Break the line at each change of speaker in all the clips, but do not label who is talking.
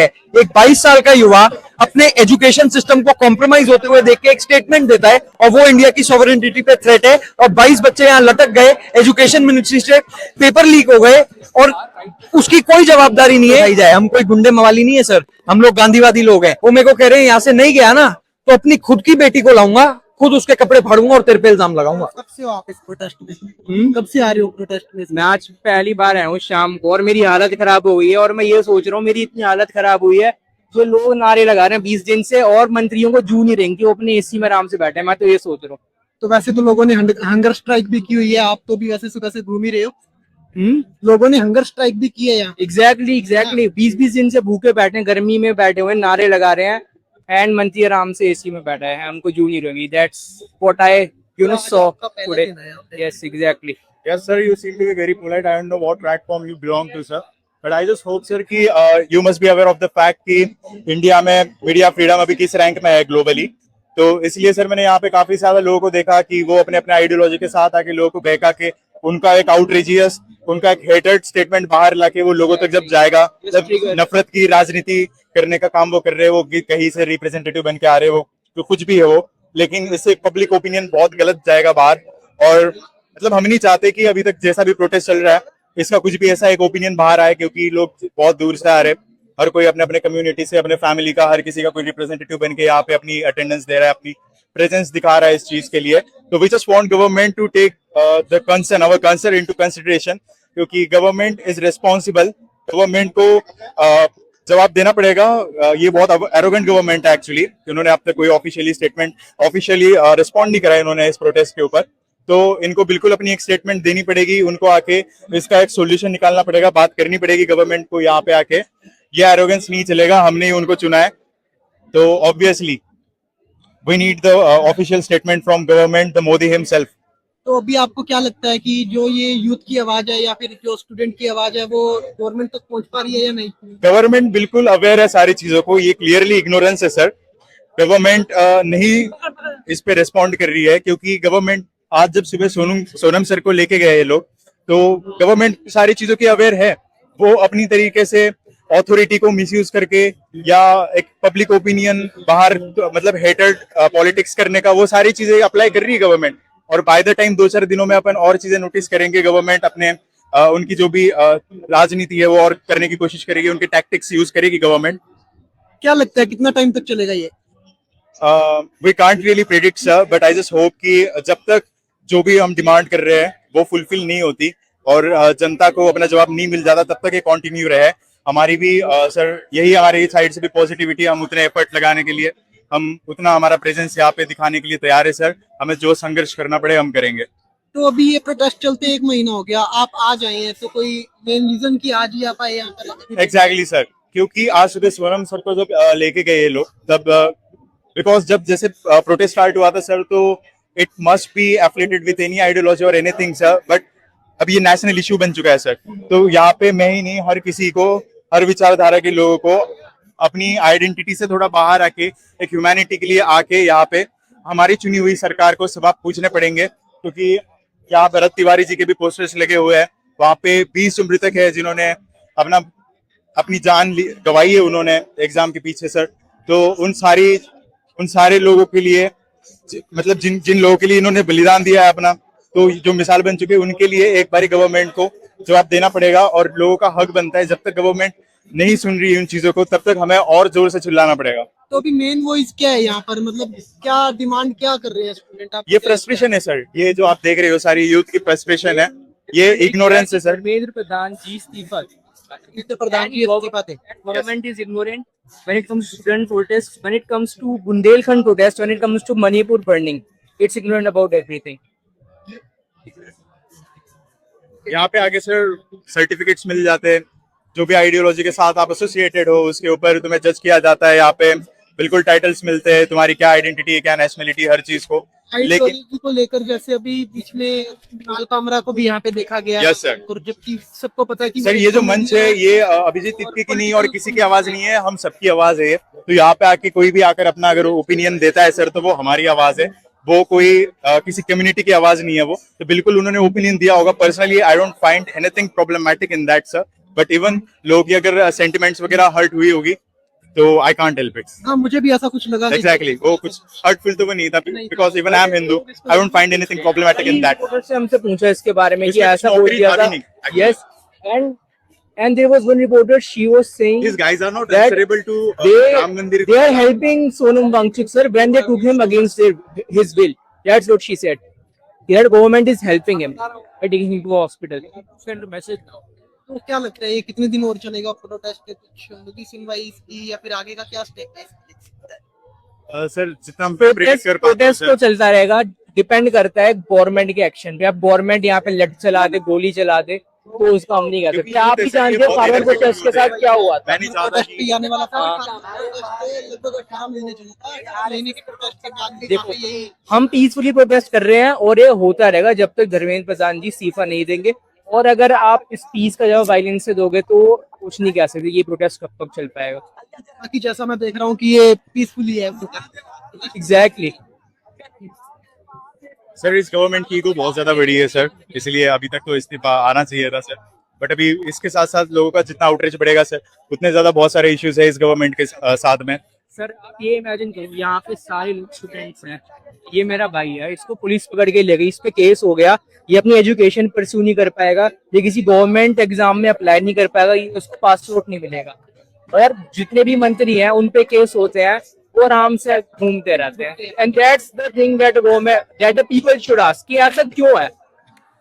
एक 22 साल का युवा अपने एजुकेशन सिस्टम को कॉम्प्रोमाइज होते हुए देख के एक स्टेटमेंट देता है और वो इंडिया की सॉवरेनिटी पे थ्रेट है और 22 बच्चे यहाँ लटक गए, एजुकेशन मिनिस्ट्री से पेपर लीक हो गए और उसकी कोई जवाबदारी नहीं है। जाए हम कोई गुंडे मवाली नहीं है सर, हम लोग गांधीवादी लोग हैं। वो मेरे को कह रहे हैं यहाँ से नहीं गया ना तो अपनी खुद की बेटी को लाऊंगा, खुद उसके कपड़े फाड़ूंगा और तेरे पे इल्जाम लगाऊंगा।
कब से हो आप इस प्रोटेस्ट में? कब से आ रहे हो प्रोटेस्ट में?
मैं आज पहली बार आया हूँ शाम को और मेरी हालत खराब हो गई है और मैं ये सोच रहा हूँ मेरी इतनी हालत खराब हुई है, जो लोग नारे लगा रहे हैं 20 दिन से और मंत्रियों को जू नहीं रहेंगे, वो अपने एसी में आराम से बैठे हैं। मैं तो ये सोच रहा हूँ।
तो वैसे तो लोगों ने हंगर स्ट्राइक भी की हुई है, आप तो भी वैसे सुबह से घूम ही रहे हो। लोगों ने हंगर स्ट्राइक भी की है यहाँ।
एग्जैक्टली 20-20 दिन से भूखे बैठे हैं, गर्मी में बैठे हुए नारे लगा रहे हैं एंड मंत्री आराम से एसी में बैठा है, हमको जू नहीं रहेंगी। That's what I saw today. Yes, exactly.
Yes, sir. You seem to be very polite. I don't know what platform you belong to, sir. But I just hope, sir, कि you must be aware of the fact कि India में media freedom अभी किस rank में है globally. तो इसलिए sir मैंने यहाँ पे काफी सारे लोगों को देखा कि वो अपने अपने आइडियोलॉजी के साथ आके लोगों को बहका के उनका एक आउटरीजियस, उनका एक हेटेड स्टेटमेंट बाहर लाके वो लोगों तक जब जाएगा, जब नफरत की राजनीति करने का काम वो कर रहे हैं, वो कहीं से रिप्रेजेंटेटिव बन के आ रहे हैं, वो तो कुछ भी है वो, लेकिन इससे पब्लिक ओपिनियन बहुत गलत जाएगा बाहर। और मतलब हम नहीं चाहते कि अभी तक जैसा भी प्रोटेस्ट चल रहा है इसका कुछ भी ऐसा एक ओपिनियन बाहर आए, क्योंकि लोग बहुत दूर से आ रहे हैं, हर कोई अपने अपने कम्युनिटी से, अपने फैमिली का, हर किसी का कोई रिप्रेजेंटेटिव बन के यहाँ पे अपनी अटेंडेंस दे रहा है, अपनी प्रेजेंस दिखा रहा है इस चीज के लिए। तो we just want government to take the concern, our concern into consideration, क्योंकि गवर्नमेंट इज रिस्पॉन्सिबल। गवर्नमेंट को जवाब देना पड़ेगा। ये बहुत एरोगेंट गवर्नमेंट है एक्चुअली, उन्होंने अब तक कोई ऑफिशियली रिस्पॉन्ड नहीं करा इन्होंने इस प्रोटेस्ट के ऊपर। तो इनको बिल्कुल अपनी एक स्टेटमेंट देनी पड़ेगी, उनको आके इसका एक सोल्यूशन निकालना पड़ेगा, बात करनी पड़ेगी गवर्नमेंट को यहाँ पे आके। ये एरोगेंस नहीं चलेगा, हमने ही उनको चुना है, तो obviously we need the official statement from government, the Modi himself.
तो अभी आपको क्या लगता है कि जो ये यूथ की आवाज है या फिर जो स्टूडेंट की आवाज है वो गवर्नमेंट तक पहुंच पा रही है या नहीं?
गवर्नमेंट बिल्कुल अवेयर है सारी चीजों को, ये क्लियरली इग्नोरेंस है सर। गवर्नमेंट नहीं इस पे रिस्पॉन्ड कर रही है, क्योंकि गवर्नमेंट आज जब सुबह सोनम सर को लेके गए ये लोग, तो गवर्नमेंट सारी चीजों की अवेयर है। वो अपनी तरीके से अथॉरिटी को मिसयूज करके या एक पब्लिक ओपिनियन बाहर मतलब हेटेड पॉलिटिक्स करने का, वो सारी चीजें अप्लाई कर रही है गवर्नमेंट। और बाय द टाइम 2-4 दिनों में अपन और चीजें नोटिस करेंगे, गवर्नमेंट अपने उनकी जो भी राजनीति है वो और करने की कोशिश करेगी, उनके टैक्टिक्स यूज करेगी गवर्नमेंट।
क्या लगता है कितना टाइम तक चलेगा ये?
We can't really predict sir, but I just hope कि जब तक जो भी हम डिमांड कर रहे हैं वो फुलफिल नहीं होती और जनता को अपना जवाब नहीं मिल जाता, तब तक ये कंटिन्यू रहे। हमारी भी सर यही हमारी साइड से भी पॉजिटिविटी, हम उतने एफर्ट लगाने के लिए, हम उतना हमारा प्रेजेंस यहाँ पे दिखाने के लिए तैयार है सर। हमें जो संघर्ष करना पड़े हम करेंगे।
तो अभी ये प्रोटेस्ट चलते 1 महीना हो गया, आप आज आए हैं, तो कोई मेन रीजन की आज ही आप आए यहाँ पर?
एग्जैक्टली सर, क्योंकि आज सुबह सोनम सर को जब लेके गए ये लोग, तब बिकॉज जब जैसे प्रोटेस्ट स्टार्ट हुआ था सर, तो it must be affiliated with any ideology और एनीथिंग सर, बट अब ये नेशनल इशू बन चुका है सर। तो यहाँ पे मैं ही नहीं, हर किसी को, हर विचारधारा के लोगों को अपनी आइडेंटिटी से थोड़ा बाहर आके एक ह्यूमैनिटी के लिए आके यहाँ पे हमारी चुनी हुई सरकार को सवाल पूछने पड़ेंगे, क्योंकि यहाँ भरत तिवारी जी के भी पोस्टर्स लगे हुए हैं। वहाँ पे 20 मृतक है जिन्होंने अपनी जान गंवाई है उन्होंने एग्जाम के पीछे सर। तो उन सारे लोगों के लिए, मतलब जिन लोगों के लिए इन्होंने बलिदान दिया है अपना, तो जो मिसाल बन चुके हैं, उनके लिए एक बारी गवर्नमेंट को जवाब देना पड़ेगा और लोगों का हक बनता है। जब तक गवर्नमेंट नहीं सुन रही उन चीजों को, तब तक हमें और जोर से चिल्लाना पड़ेगा।
तो अभी मेन वॉइस क्या है यहाँ पर, मतलब क्या डिमांड क्या कर रहे हैं स्टूडेंट? आप
ये फ्रस्ट्रेशन है सर, ये जो आप देख रहे हो सारी यूथ की फ्रस्ट्रेशन है, ये इग्नोरेंस है सर।
धर्मेंद्र प्रधान जी इस्तीफा।
प्रधान की इस्तीफा थे।
Government is ignorant when it comes to student protests, when it comes to Bundelkhand protest, when it comes to Manipur burning. It's ignorant about everything.
यहाँ पे आगे सर सर्टिफिकेट्स मिल जाते हैं, जो भी आइडियोलॉजी के साथ आप एसोसिएटेड हो उसके ऊपर तुम्हें जज किया जाता है। यहाँ पे बिल्कुल टाइटल्स मिलते हैं, तुम्हारी क्या आइडेंटिटी है, क्या नेशनलिटी, हर चीज को।
लेकिन को लेकर जैसे अभी बीच में लाल कामरा को भी यहाँ पे देखा गया।
Yes sir.
और जबकि सबको पता है कि
सर ये जो मंच है ये अभिजीत तिर्की की नहीं और किसी की आवाज नहीं है, हम सबकी आवाज है। तो यहाँ पे आके कोई भी आकर अपना अगर ओपिनियन देता है सर, तो वो हमारी आवाज है, वो कोई किसी कम्युनिटी की आवाज नहीं है वो। तो बिल्कुल उन्होंने ओपिनियन दिया होगा। Personally I don't find anything problematic in that sir, but even लोगों की अगर सेंटिमेंट्स वगैरह हर्ट हुई होगी तो आई कांट हेल्प इट.
हाँ मुझे भी ऐसा कुछ लगा कि-
Exactly. वो कुछ hurtful तो वो नहीं था, because even I am Hindu, I don't find anything problematic in that.
Reporter से हमसे पूछा इसके बारे में कि
इसमें
ऐसा बोल
नौकरी
दिया
था
था.
भी नहीं, actually.
Yes and there was one reporter, she was saying
These guys are not
that
answerable to Ram Mandir.
they are helping Sonam Wangchuk sir when they took him against his will. That's what she said. That government is helping him by taking him to a hospital. Send a message now.
तो क्या लगता है ये कितने दिन और चलेगा protest? कुछ होगी सुनवाई इसकी या फिर आगे का क्या स्टेप है?
सर जितना हम पे प्रेडिक्ट कर पाते हैं
प्रोटेस्ट तो चलता रहेगा, डिपेंड करता है गवर्नमेंट के एक्शन पे. अब गवर्नमेंट यहाँ पे लठ चला दे, गोली चला दे, तो उसका हम नहीं कर सकते. आप भी जानते हो फॉरवर्ड प्रोटेस्ट के साथ क्या हुआ था.
मैं नहीं चाहता
प्रोटेस्ट
कि
पे आने वाला था, लगभग 18 महीने चला था, महीने के प्रोटेस्ट के बाद भी
देखो,
यहाँ पे यही
हम पीसफुली प्रोटेस्ट कर रहे हैं और ये होता रहेगा जब तक धर्मेंद्र प्रधान जी इस्तीफा नहीं देंगे. और अगर आप इस पीस का जवाब वायलेंस से दोगे तो कुछ नहीं कह सकते ये प्रोटेस्ट कब तक चल पाएगा.
बाकी जैसा मैं देख रहा हूँ कि ये पीसफुली है.
एग्जैक्टली.
सर इस गवर्नमेंट की ईगो बहुत ज्यादा बड़ी है सर, इसलिए अभी तक तो इस्तीफा आना चाहिए था सर. बट अभी इसके साथ साथ लोगों का जितना आउटरीच बढ़ेगा सर, उतने ज्यादा बहुत सारे इश्यूज है इस गवर्नमेंट के साथ में.
सर आप ये इमेजिन करो, यहाँ पे सारे लोग स्टूडेंट्स हैं. ये मेरा भाई है, इसको पुलिस पकड़ के ले गई, इस पे केस हो गया, ये अपनी एजुकेशन परस्यू नहीं कर पाएगा, ये किसी गवर्नमेंट एग्जाम में अप्लाई नहीं कर पाएगा, ये उसको पासपोर्ट नहीं मिलेगा. और जितने भी मंत्री हैं उन पे केस होते हैं, वो आराम से घूमते रहते हैं. And that's the thing that the people should ask कि ऐसा क्यों है.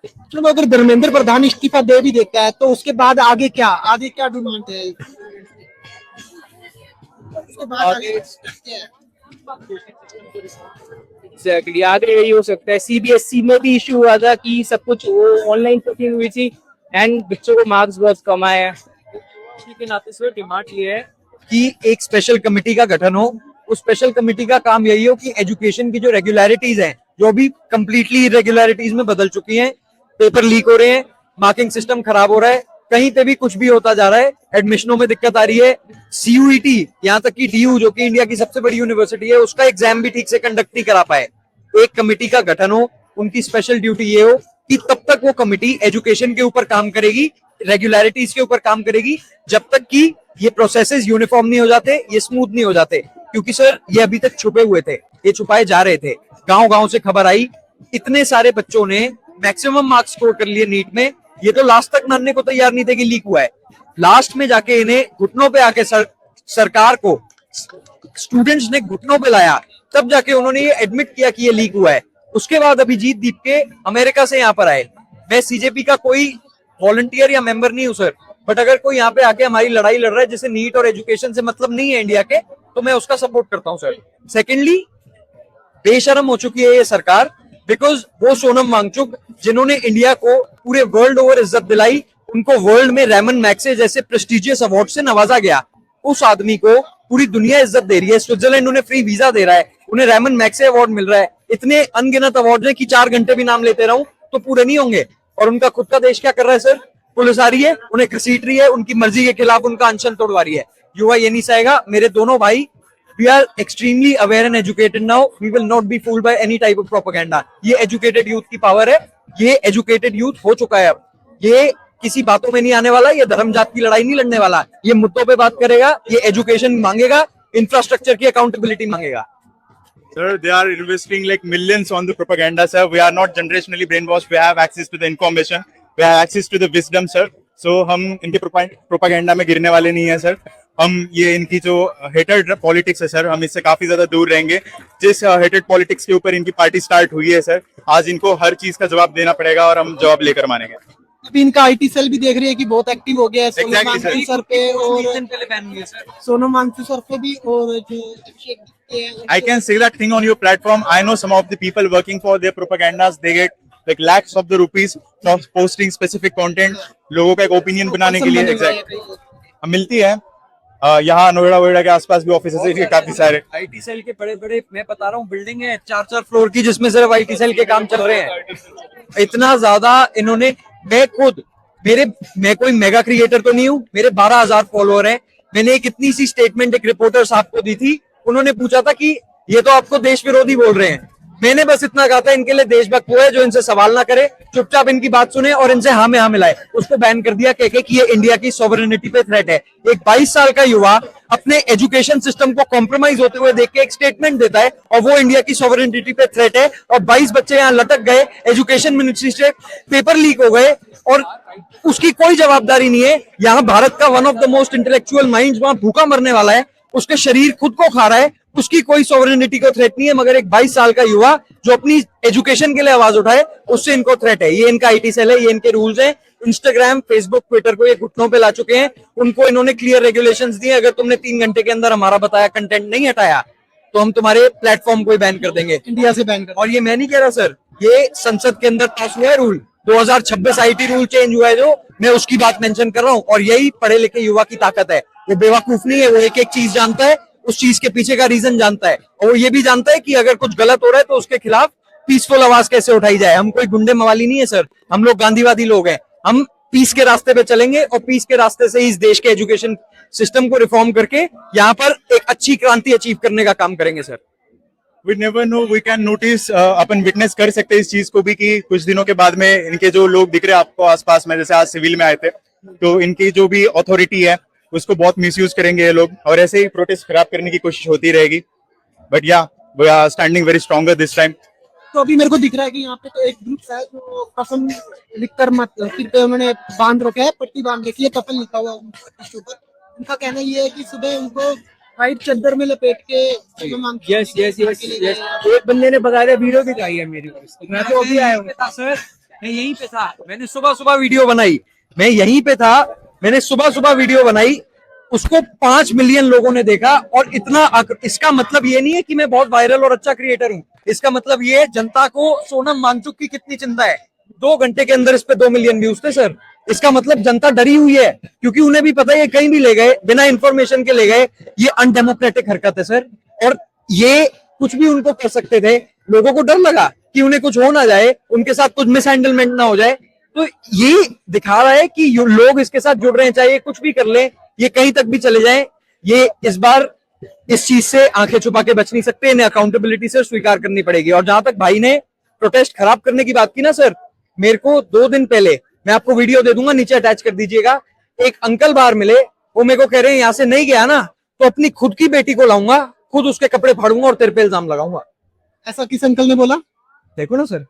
चलो अगर धर्मेंद्र प्रधान इस्तीफा दे भी देता है तो उसके बाद आगे क्या डिमांड है? उसके बाद आगे क्या है?
एग्जैक्टली, आगे यही हो सकता है. सीबीएसई में भी इशू हुआ था कि सब कुछ ऑनलाइन चेकिंग हुई थी एंड बच्चों को मार्क्स बहुत कम आए हैं. लेकिन आते हुए डिमांड ये है
कि एक स्पेशल कमेटी का गठन हो. उस स्पेशल कमेटी का काम यही हो कि एजुकेशन की जो रेगुलरिटीज हैं, जो अभी कंप्लीटली इरेगुलरिटीज में बदल चुकी हैं, पेपर लीक हो रहे हैं, मार्किंग सिस्टम खराब हो रहा है, कहीं पे भी कुछ भी होता जा रहा है, एडमिशनों में दिक्कत आ रही है, सीयूईटी यहाँ तक कि डीयू जो कि इंडिया की सबसे बड़ी यूनिवर्सिटी है, उसका एग्जाम भी ठीक से कंडक्ट नहीं करा पाए. एक कमेटी का गठन हो, उनकी स्पेशल ड्यूटी ये हो कि तब तक वो कमेटी एजुकेशन के ऊपर काम करेगी, रेगुलरिटीज के ऊपर काम करेगी, जब तक कि ये प्रोसेसेस यूनिफॉर्म नहीं हो जाते, ये स्मूथ नहीं हो जाते. क्योंकि सर ये अभी तक छुपे हुए थे, ये छुपाए जा रहे थे. गांव गांव से खबर आई, इतने सारे बच्चों ने मैक्सिमम मार्क्स स्कोर कर लिए नीट में, ये तो लास्ट तक मानने को तैयार नहीं थे कि लीक हुआ है. लास्ट में जाके इन्हें घुटनों पे आके सरकार को स्टूडेंट्स ने घुटनों पे लाया, तब जाके उन्होंने ये एडमिट किया कि ये लीक हुआ है. उसके बाद अभिजीत दीप के अमेरिका से यहाँ पर आए. मैं सीजेपी का कोई वॉलंटियर या मेंबर नहीं हूँ सर, बट अगर कोई यहाँ पे आके हमारी लड़ाई लड़ रहा है जिसे नीट और एजुकेशन से मतलब नहीं है इंडिया के, तो मैं उसका सपोर्ट करता हूँ सर. सेकेंडली, बेशरम हो चुकी है ये सरकार, बिकॉज वो सोनम वांगचुक जिन्होंने इंडिया को पूरे वर्ल्ड ओवर इज्जत दिलाई, उनको वर्ल्ड में रेमन मैग्सेसे जैसे प्रेस्टिजियस अवार्ड से नवाजा गया, उस आदमी को पूरी दुनिया इज्जत दे रही है. स्विट्जरलैंड उन्हें फ्री वीजा दे रहा है, उन्हें रेमन मैग्सेसे अवार्ड मिल रहा है. इतने अनगिनत अवार्ड हैं कि 4 घंटे भी नाम लेते रहूं तो पूरे नहीं होंगे. और उनका खुद का देश क्या कर रहा है सर? पुलिस आ रही है, उन्हें घसीट रही है, उनकी मर्जी के खिलाफ उनका अनशन तोड़वा रही है. युवा ये नहीं चाहेगा. मेरे दोनों भाई, we are extremely aware and educated now. We will not be fooled by any type of propaganda. ये educated youth की पावर है. ये educated youth हो चुका है अब. ये किसी बातों में नहीं आने वाला, ये धर्म जात की लड़ाई नहीं लड़ने वाला, ये मुद्दों पे बात करेगा, ये एजुकेशन मांगेगा, इंफ्रास्ट्रक्चर की अकाउंटेबिलिटी मांगेगा.
Sir, they are investing like millions on the propaganda, sir. We are not generationally brainwashed. We have access to the information. We have access to the wisdom, sir. So हम इनके propaganda में गिरने वाले नहीं हैं, sir. हम ये इनकी जो हेटेड पॉलिटिक्स है सर, हम इससे काफी ज्यादा दूर रहेंगे. जिस हेटेड पॉलिटिक्स के ऊपर इनकी पार्टी स्टार्ट हुई है सर, आज इनको हर चीज का जवाब देना पड़ेगा और हम जवाब लेकर मानेंगे.
अभी इनका आईटी सेल भी देख रही है कि बहुत एक्टिव हो गया है. Sonam
Exactly,
Wangchuk
sir.
Sir पे और सोनम वांगचुक सर पे भी, और जो
I can say that thing on your platform. I know some of the people working for their propagandas, they get like lakhs of the rupees from posting specific content. लोगों का एक opinion बनाने के लिए. Exact मिलती है. यहाँ नोएडा के आसपास भी ऑफिस है काफी सारे.
आईटी सेल के बड़े बड़े, मैं बता रहा हूँ, बिल्डिंग है 4-4 फ्लोर की, जिसमें सिर्फ आईटी सेल के काम चल रहे हैं. इतना ज्यादा इन्होंने, मैं कोई मेगा क्रिएटर तो नहीं हूँ, मेरे 12,000 फॉलोअर हैं. मैंने एक इतनी सी स्टेटमेंट एक रिपोर्टर साहब को दी थी, उन्होंने पूछा था कि ये तो आपको देश विरोधी बोल रहे हैं. मैंने बस इतना कहा था, इनके लिए देशभक्त वो है जो इनसे सवाल ना करे, चुपचाप इनकी बात सुने और इनसे हाँ में हाँ मिलाए। उसको बैन कर दिया कह के कि ये इंडिया की सॉवरेनिटी पे थ्रेट है। एक 22 साल का युवा अपने एजुकेशन सिस्टम को कॉम्प्रोमाइज होते हुए देख के एक स्टेटमेंट देता है और वो इंडिया की सॉवरेनिटी पे थ्रेट है। और 22 बच्चे यहाँ लटक गए, एजुकेशन मिनिस्ट्री से पेपर लीक हो गए और उसकी कोई जवाबदारी नहीं है। यहाँ भारत का one of the most intellectual mind वहां भूखा मरने वाला है, उसके शरीर खुद को खा रहा है, उसकी कोई सॉवरेनिटी को थ्रेट नहीं है, मगर एक 22 साल का युवा जो अपनी एजुकेशन के लिए आवाज उठाए उससे इनको थ्रेट है। ये इनका आईटी सेल है, ये इनके रूल्स हैं। इंस्टाग्राम, फेसबुक, ट्विटर को ये घुटनों पे ला चुके हैं। उनको इन्होंने क्लियर रेगुलेशंस दिए, अगर तुमने 3 घंटे के अंदर हमारा बताया कंटेंट नहीं हटाया तो हम तुम्हारे प्लेटफॉर्म को ही बैन कर देंगे।
इंडिया से बैन कर।
और ये मैं नहीं कह रहा सर, ये संसद के अंदर पास हुआ है रूल, 2026 आईटी रूल चेंज हुआ है जो, मैं उसकी बात मेंशन कर रहा हूँ। और यही पढ़े लिखे युवा की ताकत है, वो बेवकूफ नहीं है, वो एक एक चीज जानता है, उस चीज के पीछे का रीजन जानता है और वो ये भी जानता है कि अगर कुछ गलत हो रहा है तो उसके खिलाफ पीसफुल आवाज कैसे उठाई जाए। हम कोई गुंडे मवाली नहीं है सर, हम लोग गांधीवादी लोग हैं। हम पीस के रास्ते पे चलेंगे और पीस के रास्ते से इस देश के एजुकेशन सिस्टम को रिफॉर्म करके यहाँ पर एक अच्छी क्रांति अचीव करने का काम करेंगे sir.
We never know, we can notice, अपन विटनेस कर सकते हैं इस चीज को भी कि कुछ दिनों के बाद में इनके जो लोग दिख रहे हैं आपको आसपास में, जैसे आज सिविल में आए थे, तो इनकी जो भी अथॉरिटी है उसको बहुत मिसयूज करेंगे ये लोग और ऐसे ही प्रोटेस्ट खराब करने की कोशिश होती रहेगी। But yeah we are standing very stronger this time.
तो अभी मेरे को दिख रहा है कि यहाँ पे तो एक ग्रुप है जो कफन लिखकर मत सिर पे उन्होंने बांध रखा है, पट्टी बांध रखी है, कफन लिखा हुआ उसके ऊपर। उनका कहना ये है कि सुबह उनको वाइट चादर में लपेट के
यस यस यस यस। एक बंदे ने बकायदा वीडियो दिखाई है मेरे को, मैं तो अभी आया हूँ
सर, मैं यहीं पे था, मैंने सुबह सुबह वीडियो बनाई, मैं यहीं पे था, मैंने सुबह सुबह वीडियो बनाई, उसको 5 मिलियन लोगों ने देखा। और इतना, इसका मतलब ये नहीं है कि मैं बहुत वायरल और अच्छा क्रिएटर हूँ, इसका मतलब ये है जनता को सोनम वांगचुक की कितनी चिंता है। 2 घंटे के अंदर इस पे 2 मिलियन व्यूज थे सर। इसका मतलब जनता डरी हुई है, क्योंकि उन्हें भी पता है ये कहीं भी ले गए, बिना इंफॉर्मेशन के ले गए, ये अनडेमोक्रेटिक हरकत है सर। और ये कुछ भी उनको कर सकते थे, लोगों को डर लगा कि उन्हें कुछ हो ना जाए, उनके साथ कुछ मिसहैंडलमेंट ना हो जाए। तो ये दिखा रहा है कि लोग इसके साथ जुड़ रहे हैं, चाहे ये कुछ भी कर ले, ये कहीं तक भी चले जाएं, ये इस बार इस चीज से आंखें छुपा के बच नहीं सकते, इन्हें अकाउंटेबिलिटी से स्वीकार करनी पड़ेगी। और जहां तक भाई ने प्रोटेस्ट खराब करने की बात की ना सर, मेरे को 2 दिन पहले, मैं आपको वीडियो दे दूंगा, नीचे अटैच कर दीजिएगा, एक अंकल बाहर मिले, वो मेरे को कह रहे हैं यहाँ से नहीं गया ना तो अपनी खुद की बेटी को लाऊंगा, खुद उसके कपड़े फाड़ूंगा और तेरे पे इल्जाम लगाऊंगा।
ऐसा किस अंकल ने बोला?
देखो ना सर,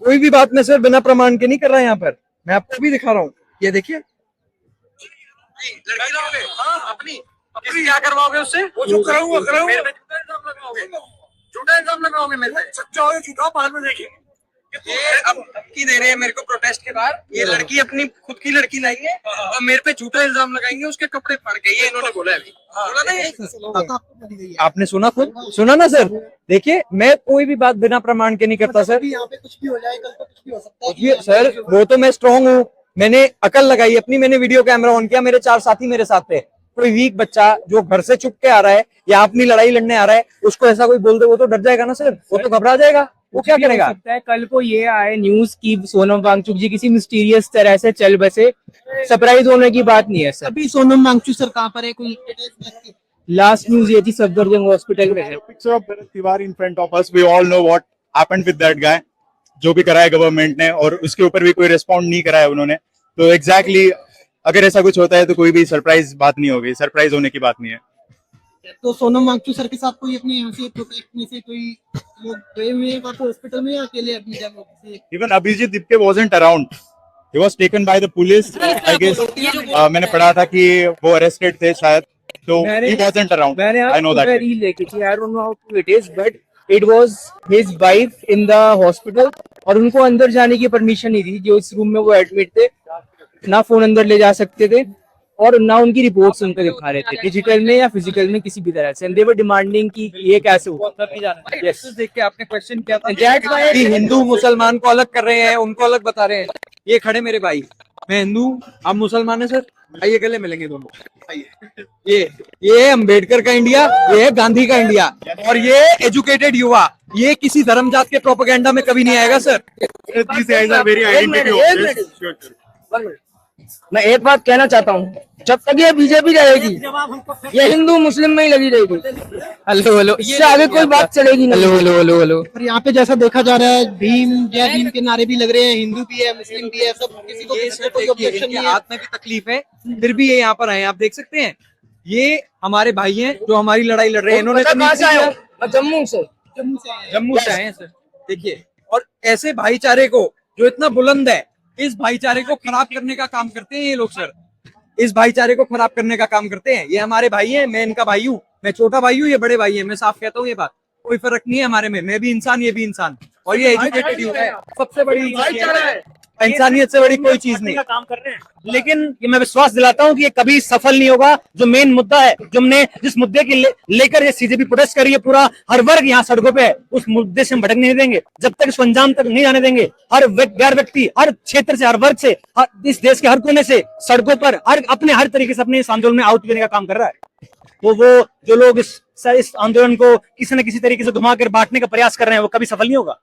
कोई भी बात मैं सर बिना प्रमाण के नहीं कर रहा यहाँ पर, मैं आपको भी दिखा रहा हूँ, ये देखिए। लड़की लाओगे? हाँ, अपनी क्या करवाओगे उससे? वो जो कराऊंगा मेरे पे झूठा इल्जाम लगाओगे, झूठा इल्जाम लगाओगे मेरे पे। सच्चा हो या झूठा बाद में देखेंगे। ये अब धमकी दे रहे हैं मेरे को प्रोटेस्ट के बाद, ये लड़की अपनी खुद की लड़की लाई है और मेरे पे झूठा इल्जाम लगाएंगे, उसके कपड़े फाड़ के, ये इन्होंने बोला है अभी। बोला ना ये? आपने सुना, खुद सुना ना सर। देखिए, मैं कोई भी बात बिना प्रमाण के नहीं करता सर।
यहाँ पे कुछ भी हो जाए, कल को कुछ भी हो सकता है।
ये सर, वो तो मैं स्ट्रांग हूँ, मैंने अकल लगाई अपनी, मैंने वीडियो कैमरा ऑन किया, मेरे 4 साथी मेरे साथ थे। कोई वीक बच्चा जो घर से चुप के आ रहा है या अपनी लड़ाई लड़ने आ रहा है, उसको ऐसा कोई बोल दे, वो तो डर जाएगा ना सर, वो तो घबरा जाएगा, वो क्या करेगा?
हो सकता है कल को ये आए न्यूज की सोनम वांगचुक जी किसी मिस्टीरियस तरह से चल बसे, सरप्राइज होने की बात नहीं है सर।
अभी सोनम वांगचुक सर कहाँ पर है? कोई
लास्ट न्यूज ये थी सफदरजंग हॉस्पिटल में है।
Picture of Bharat Tiwari in front of us. We all know what happened with that guy. जो भी कराया गवर्नमेंट ने, और उसके ऊपर भी कोई रिस्पॉन्ड नहीं कराया उन्होंने। तो एग्जैक्टली अगर ऐसा कुछ होता है तो कोई भी सरप्राइज बात नहीं होगी, सरप्राइज होने की बात नहीं है।
तो सोनम वांगचुक सर के साथ कोई अपने यहाँ से प्रोटेस्ट में से कोई लोग गए हुए हैं हॉस्पिटल में, या अकेले अपनी जगह से?
Even Abhijit Dipke wasn't around. He was taken by the police. I guess मैंने पढ़ा था कि वो arrested थे शायद, तो he wasn't around.
मैंने
I know that.
रील देखी थी, I don't know how true it is, but it was his wife in the hospital, और उनको अंदर जाने की परमिशन नहीं थी, जो इस रूम में वो एडमिट थे, ना फोन अंदर ले जा सकते थे और ना उनकी रिपोर्ट्स उनको दिखा रहे थे डिजिटल में या फिजिकल में किसी भी तरह से। एंड दे वर डिमांडिंग कि ये कैसे हुआ।
यस, देख के आपने क्वेश्चन किया था कि हिंदू मुसलमान को अलग कर रहे हैं, उनको अलग बता रहे हैं। ये खड़े मेरे भाई, मैं हिंदू, आप मुसलमान है सर, आइए गले मिलेंगे दोनों। ये है अम्बेडकर का इंडिया, ये है गांधी का इंडिया, और ये एजुकेटेड युवा, ये किसी धर्म जात के प्रोपेगेंडा में कभी नहीं आएगा सर।
मैं एक बात कहना चाहता हूँ, जब तक ये बीजेपी रहेगी ये हिंदू मुस्लिम में ही लगी रहेगी। हेलो हेलो, इससे आगे कोई बात चलेगी नहीं। Hello hello hello hello.
और यहाँ पे जैसा देखा जा रहा है भीम जय भीम के नारे भी लग रहे हैं, हिंदू भी है मुस्लिम भी है, सब किसी को किसी को कोई ऑब्जेक्शन नहीं है।
हाथ में भी तकलीफ है, फिर भी ये यहाँ पर आए, आप देख सकते हैं। ये हमारे भाई हैं जो हमारी लड़ाई लड़ रहे हैं। इन्होंने तो
कहाँ से आए हो? मैं जम्मू से।
जम्मू से आए हैं सर। देखिए, और ऐसे भाईचारे को जो इतना बुलंद है, इस भाईचारे को खराब करने का काम करते हैं ये लोग सर। इस भाईचारे को खराब करने का काम करते हैं। ये हमारे भाई हैं, मैं इनका भाई हूँ, मैं छोटा भाई हूँ, ये बड़े भाई हैं। मैं साफ कहता हूँ ये बात, कोई फर्क नहीं है हमारे में। मैं भी इंसान, ये भी इंसान, और ये एजुकेटेड यूथ है। सबसे बड़ी इंसानियत से बड़ी कोई चीज नहीं।
काम कर रहे हैं, लेकिन ये मैं विश्वास दिलाता हूं कि ये कभी सफल नहीं होगा। जो मेन मुद्दा है, जो हमने जिस मुद्दे के लेकर ये सीजेपी प्रोटेस्ट करी है, पूरा हर वर्ग यहाँ सड़कों पे है, उस मुद्दे से हम भटकने नहीं देंगे। जब तक इसको अंजाम तक नहीं आने देंगे, हर गैर व्यक्ति, हर क्षेत्र से, हर वर्ग से, इस देश के हर कोने से सड़कों पर हर तरीके से अपने इस आंदोलन में आहुति देने का काम कर रहा है। तो वो जो लोग इस आंदोलन को किसी न किसी तरीके से घुमा कर बांटने का प्रयास कर रहे हैं, वो कभी सफल नहीं होगा।